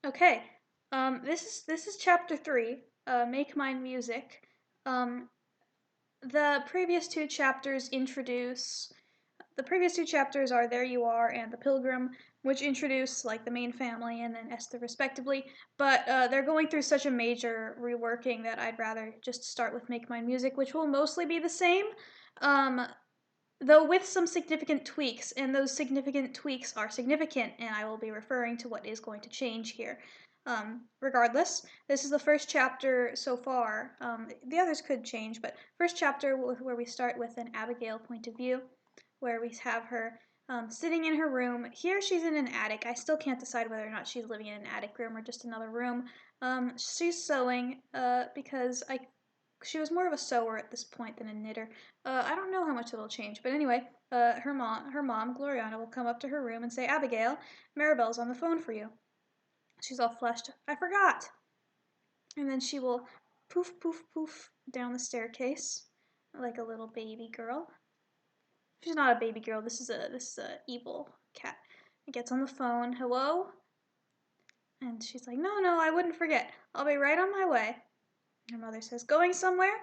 Okay. This is chapter 3. Make Mine Music. Um, the previous two chapters introduce. The previous two chapters are There You Are and The Pilgrim, which introduce like the main family and then Esther respectively. But they're going through such a major reworking that I'd rather just start with Make Mine Music, which will mostly be the same. Um, though with some significant tweaks, and those significant tweaks are significant, and I will be referring to what is going to change here. Regardless, this is the first chapter so far. The others could change, but first chapter where we start with an Abigail point of view, where we have her sitting in her room. Here she's in an attic. I still can't decide whether or not she's living in an attic room or just another room. She's sewing because she was more of a sewer at this point than a knitter. I don't know how much it'll change, but anyway, her mom, Gloriana, will come up to her room and say, "Abigail, Maribel's on the phone for you." She's all flushed. "I forgot." And then she will poof, poof, poof down the staircase like a little baby girl. She's not a baby girl. This is a evil cat. It gets on the phone. "Hello?" And she's like, "No, no, I wouldn't forget. I'll be right on my way." Her mother says, "Going somewhere?"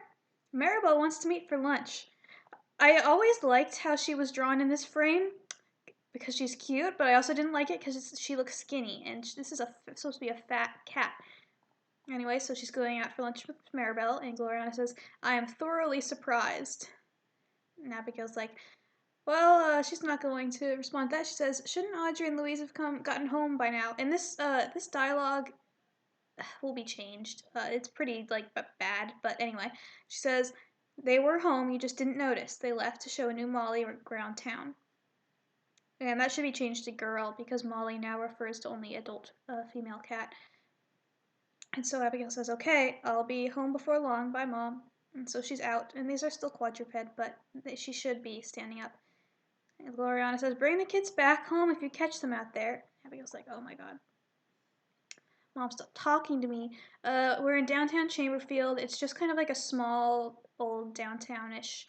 "Maribel wants to meet for lunch." I always liked how she was drawn in this frame because she's cute, but I also didn't like it because she looks skinny, and this is supposed to be a fat cat. Anyway, so she's going out for lunch with Maribel, and Gloriana says, "I am thoroughly surprised." And Abigail's like, well, she's not going to respond to that. She says, "Shouldn't Audrey and Louise have gotten home by now?" And this dialogue will be changed. It's pretty like bad, but anyway, she says, "They were home, you just didn't notice. They left to show a new Molly around town." And that should be changed to girl because Molly now refers to only adult female cat. And so Abigail says, "Okay, I'll be home before long. Bye, Mom." And so she's out, and these are still quadruped, but she should be standing up. And Gloriana says, "Bring the kids back home if you catch them out there." Abigail's like, "Oh my god. Mom, stop talking to me." We're in downtown Chamberfield. It's just kind of like a small, old downtownish,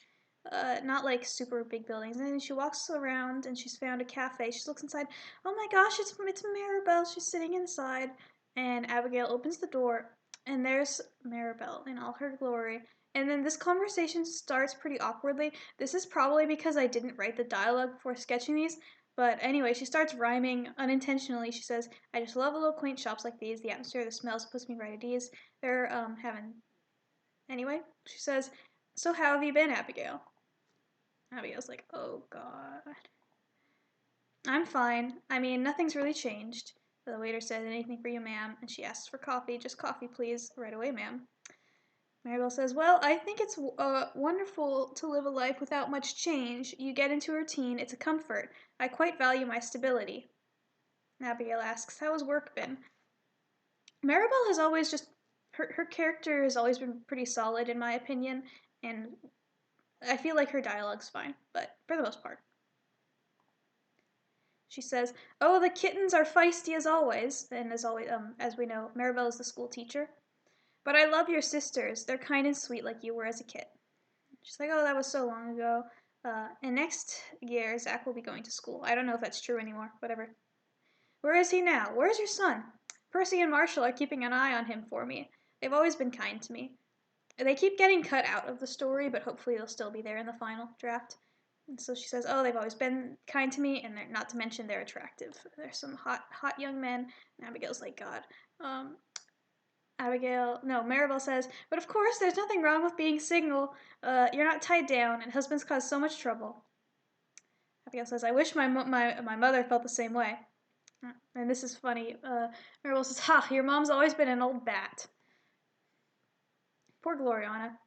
not like super big buildings. And then she walks around and she's found a cafe. She looks inside. "Oh my gosh, it's Maribel." She's sitting inside, and Abigail opens the door, and there's Maribel in all her glory. And then this conversation starts pretty awkwardly. This is probably because I didn't write the dialogue before sketching these, but anyway, she starts rhyming unintentionally. She says, "I just love little quaint shops like these. The atmosphere, the smells puts me right at ease." They're having. Anyway, she says, "So how have you been, Abigail?" Abigail's like, "Oh God." "I'm fine. I mean, nothing's really changed." The waiter says, "Anything for you, ma'am?" And she asks for coffee. "Just coffee, please." "Right away, ma'am." Maribel says, "Well, I think it's wonderful to live a life without much change. You get into a routine. It's a comfort. I quite value my stability." Abigail asks, "How has work been?" Maribel has always just her character has always been pretty solid in my opinion, and I feel like her dialogue's fine, but for the most part. She says, "Oh, the kittens are feisty as always," and as we know, Maribel is the school teacher. "But I love your sisters. They're kind and sweet like you were as a kid." She's like, "Oh, that was so long ago." And next year, Zach will be going to school. I don't know if that's true anymore. Whatever. "Where is he now? Where's your son?" "Percy and Marshall are keeping an eye on him for me. They've always been kind to me." They keep getting cut out of the story, but hopefully they'll still be there in the final draft. And so she says, "Oh, they've always been kind to me, and not to mention they're attractive. They're some hot young men." And Abigail's like, "God." Um, no, Maribel says, "But of course, there's nothing wrong with being single. You're not tied down, and husbands cause so much trouble." Abigail says, "I wish my mother felt the same way." And this is funny. Maribel says, "Ha, your mom's always been an old bat." Poor Gloriana.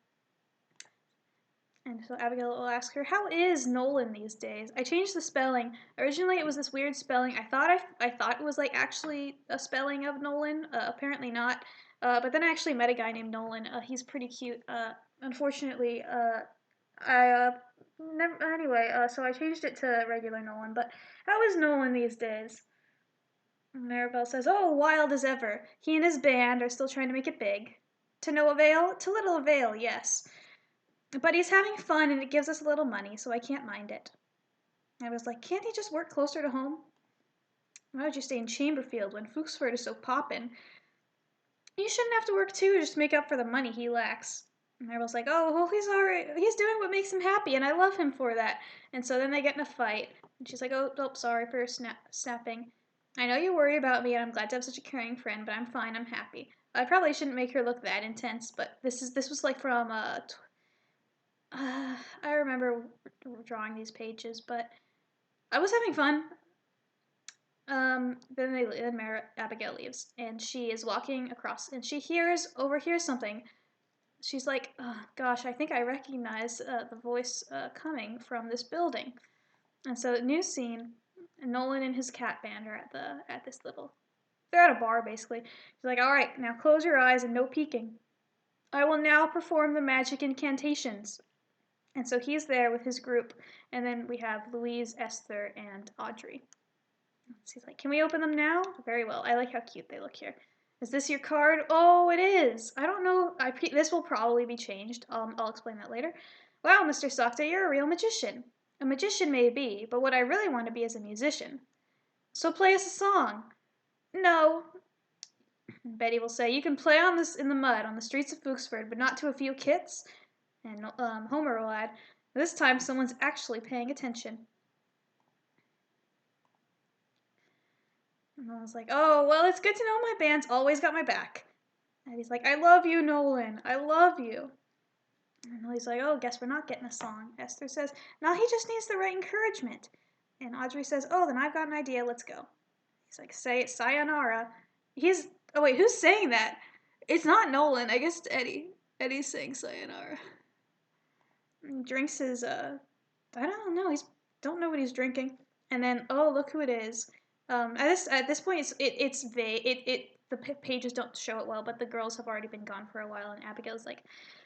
And so Abigail will ask her, "How is Nolan these days?" I changed the spelling. Originally, it was this weird spelling. I thought it was like actually a spelling of Nolan. Apparently not. But then I actually met a guy named Nolan. He's pretty cute. Unfortunately, I never. Anyway, so I changed it to regular Nolan. But how is Nolan these days? Maribel says, "Oh, wild as ever. He and his band are still trying to make it big. To no avail? To little avail, yes. But he's having fun and it gives us a little money, so I can't mind it." I was like, "Can't he just work closer to home?" Why would you stay in Chamberfield when Fuchsford is so poppin'? You shouldn't have to work too just to make up for the money he lacks. And Maribel's like, oh, well, he's alright. He's doing what makes him happy, and I love him for that. And so then they get in a fight. And she's like, oh, sorry for snapping. I know you worry about me, and I'm glad to have such a caring friend, but I'm fine. I'm happy. I probably shouldn't make her look that intense, but this was like from I remember drawing these pages, but I was having fun. Then Abigail leaves, and she is walking across, and she overhears something. She's like, oh, gosh, I think I recognize the voice coming from this building. And so, new scene, Nolan and his cat band are at this little. They're at a bar basically. She's like, all right, now close your eyes and no peeking. I will now perform the magic incantations. And so he's there with his group, and then we have Louise, Esther, and Audrey. He's like, can we open them now? Very well. I like how cute they look here. Is this your card? Oh, it is. I don't know. This will probably be changed. I'll explain that later. Wow, Mr. Sakta, you're a real magician. A magician may be, but what I really want to be is a musician. So play us a song. No. Betty will say, you can play on this in the mud on the streets of Fuchsford, but not to a few kits. And Homer will add, this time someone's actually paying attention. And I was like, oh, well, it's good to know my band's always got my back. And he's like, I love you, Nolan. I love you. And he's like, oh, guess we're not getting a song. Esther says, no, he just needs the right encouragement. And Audrey says, oh, then I've got an idea. Let's go. He's like, say sayonara. Oh, wait, who's saying that? It's not Nolan. I guess it's Eddie. Eddie's saying sayonara. He drinks his, I don't know. Don't know what he's drinking. And then, oh, look who it is. At this point, it's vague. The pages don't show it well, but the girls have already been gone for a while, and Abigail's like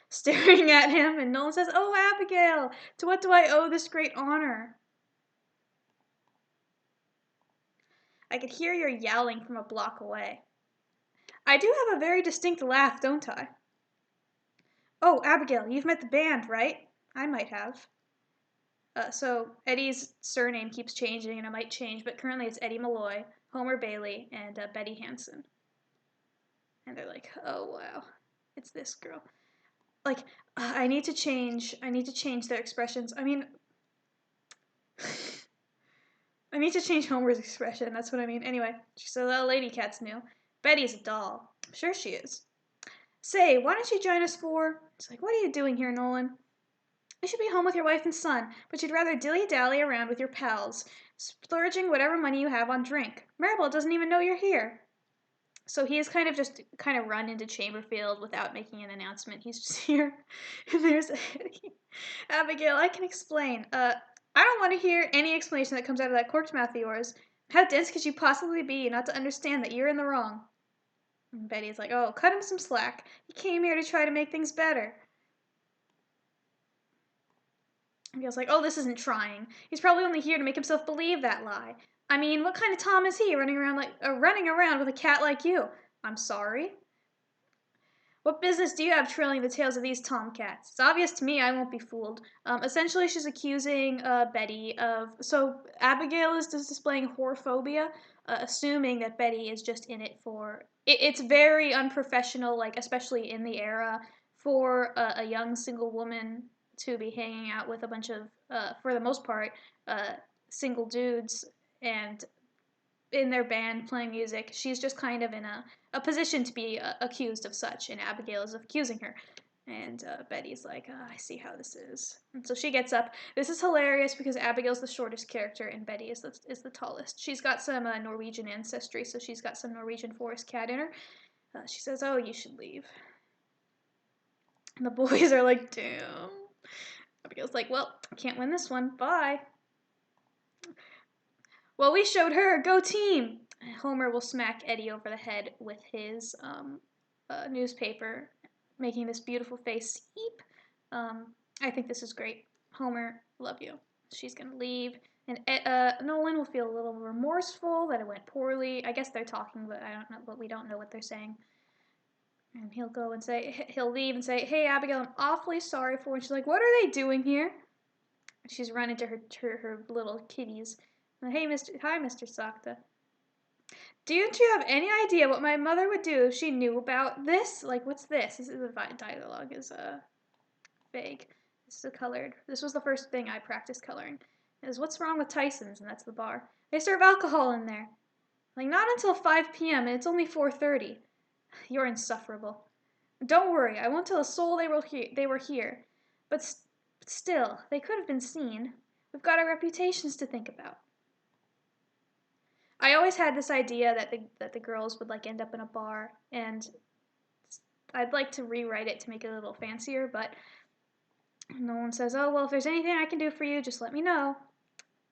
staring at him, and Nolan says, "Oh, Abigail, to what do I owe this great honor?" I could hear your yowling from a block away. I do have a very distinct laugh, don't I? Oh, Abigail, you've met the band, right? I might have. So Eddie's surname keeps changing, and it might change, but currently it's Eddie Malloy, Homer Bailey, and Betty Hansen. And they're like, oh wow, it's this girl. Like, I need to change their expressions. I mean, I need to change Homer's expression. That's what I mean. Anyway, so the lady cat's new. Betty's a doll. I'm sure she is. Say, why don't you join us for? It's like, what are you doing here, Nolan? You should be home with your wife and son, but you'd rather dilly-dally around with your pals, splurging whatever money you have on drink. Maribel doesn't even know you're here. So he is kind of run into Chamberfield without making an announcement. He's just here. And there's Eddie. Abigail, I can explain. I don't want to hear any explanation that comes out of that corked mouth of yours. How dense could you possibly be not to understand that you're in the wrong? And Betty's like, oh, cut him some slack. He came here to try to make things better. Abigail's like, oh, this isn't trying. He's probably only here to make himself believe that lie. I mean, what kind of Tom is he running around with a cat like you? I'm sorry. What business do you have trailing the tails of these tomcats? It's obvious to me I won't be fooled. Essentially, she's accusing Betty of. So, Abigail is just displaying whorephobia, assuming that Betty is just in it for. It's very unprofessional, like, especially in the era, for a young single woman to be hanging out with a bunch of, for the most part, single dudes and in their band playing music. She's just kind of in a position to be accused of such, and Abigail is accusing her. And Betty's like, oh, I see how this is. And so she gets up. This is hilarious because Abigail's the shortest character and Betty is the tallest. She's got some Norwegian ancestry, so she's got some Norwegian forest cat in her. She says, oh, you should leave. And the boys are like, damn. Abigail's like, well, I can't win this one. Bye. Well, we showed her. Go team! Homer will smack Eddie over the head with his newspaper, making this beautiful face. Eep. I think this is great. Homer, love you. She's gonna leave, and Nolan will feel a little remorseful that it went poorly. I guess they're talking, but I don't know. But we don't know what they're saying. And he'll leave and say, "Hey, Abigail, I'm awfully sorry for." And she's like, "What are they doing here?" She's run into her little kitties. Hey, hi, Mr. Sakta. Do you have any idea what my mother would do if she knew about this? Like, what's this? This is the dialogue is vague. This is a colored. This was the first thing I practiced coloring. Is what's wrong with Tyson's, and that's the bar. They serve alcohol in there. Like not until 5 p.m. and it's only 4:30. You're insufferable. Don't worry, I won't tell a soul they were here. But still, they could have been seen. We've got our reputations to think about. I always had this idea that the girls would like end up in a bar, and I'd like to rewrite it to make it a little fancier, but no one says, "Oh well, if there's anything I can do for you, just let me know."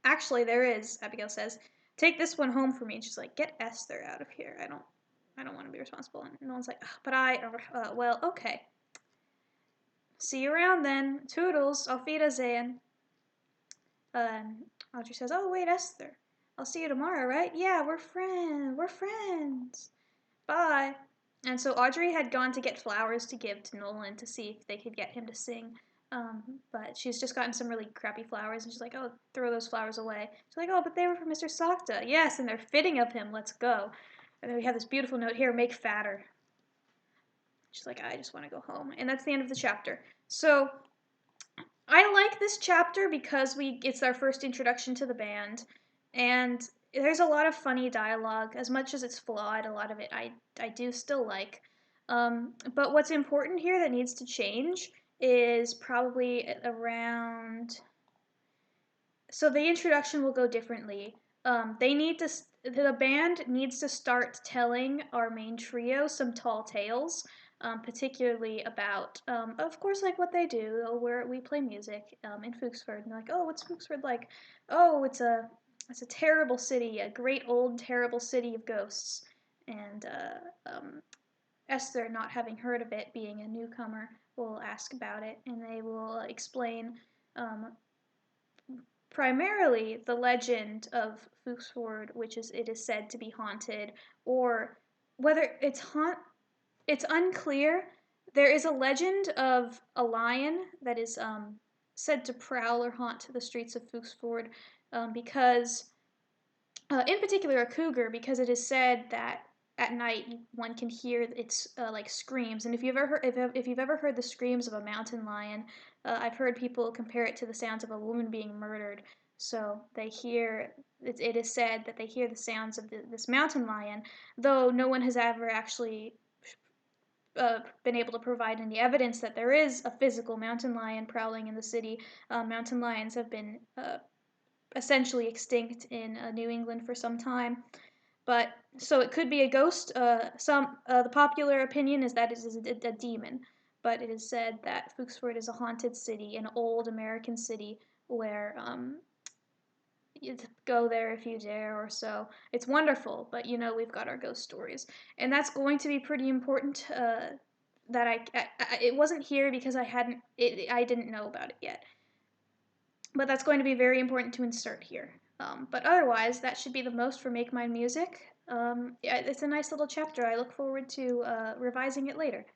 Actually, there is. Abigail says, "Take this one home for me." And she's like, "Get Esther out of here. I don't want to be responsible." And no one's like, "But well, okay. See you around then. Toodles. Auf Wiedersehen." Audrey says, "Oh wait, Esther. I'll see you tomorrow, right? Yeah, we're friends. We're friends. Bye." And so Audrey had gone to get flowers to give to Nolan to see if they could get him to sing. But she's just gotten some really crappy flowers, and she's like, "Oh, throw those flowers away." She's like, "Oh, but they were from Mr. Sakta." "Yes, and they're fitting of him. Let's go." And then we have this beautiful note here: "Make fatter." She's like, "I just want to go home," and that's the end of the chapter. So I like this chapter because it's our first introduction to the band, and there's a lot of funny dialogue. As much as it's flawed, a lot of it I do still like. But what's important here that needs to change is probably around. So the introduction will go differently. The band needs to start telling our main trio some tall tales, particularly about, of course, like what they do, where we play music in Fuchsford. And they're like, "Oh, what's Fuchsford like?" "Oh, it's a terrible city, a great old terrible city of ghosts." And Esther, not having heard of it, being a newcomer, will ask about it, and they will explain. Primarily the legend of Fuchsford, which it is said to be haunted, or whether it's unclear. There is a legend of a lion that is said to prowl or haunt the streets of Fuchsford, because, in particular, a cougar, because it is said that at night one can hear its like screams. And if you've ever heard the screams of a mountain lion, I've heard people compare it to the sounds of a woman being murdered. So it is said that they hear the sounds of this mountain lion, though no one has ever actually been able to provide any evidence that there is a physical mountain lion prowling in the city. Mountain lions have been essentially extinct in New England for some time. But so it could be a ghost. The popular opinion is that it is a demon, but it is said that Fuchsford is a haunted city, an old American city where you go there if you dare or so. It's wonderful, but we've got our ghost stories, and that's going to be pretty important. That it wasn't here because I didn't know about it yet, but that's going to be very important to insert here. But otherwise, that should be the most for Make Mine Music. Yeah, it's a nice little chapter. I look forward to revising it later.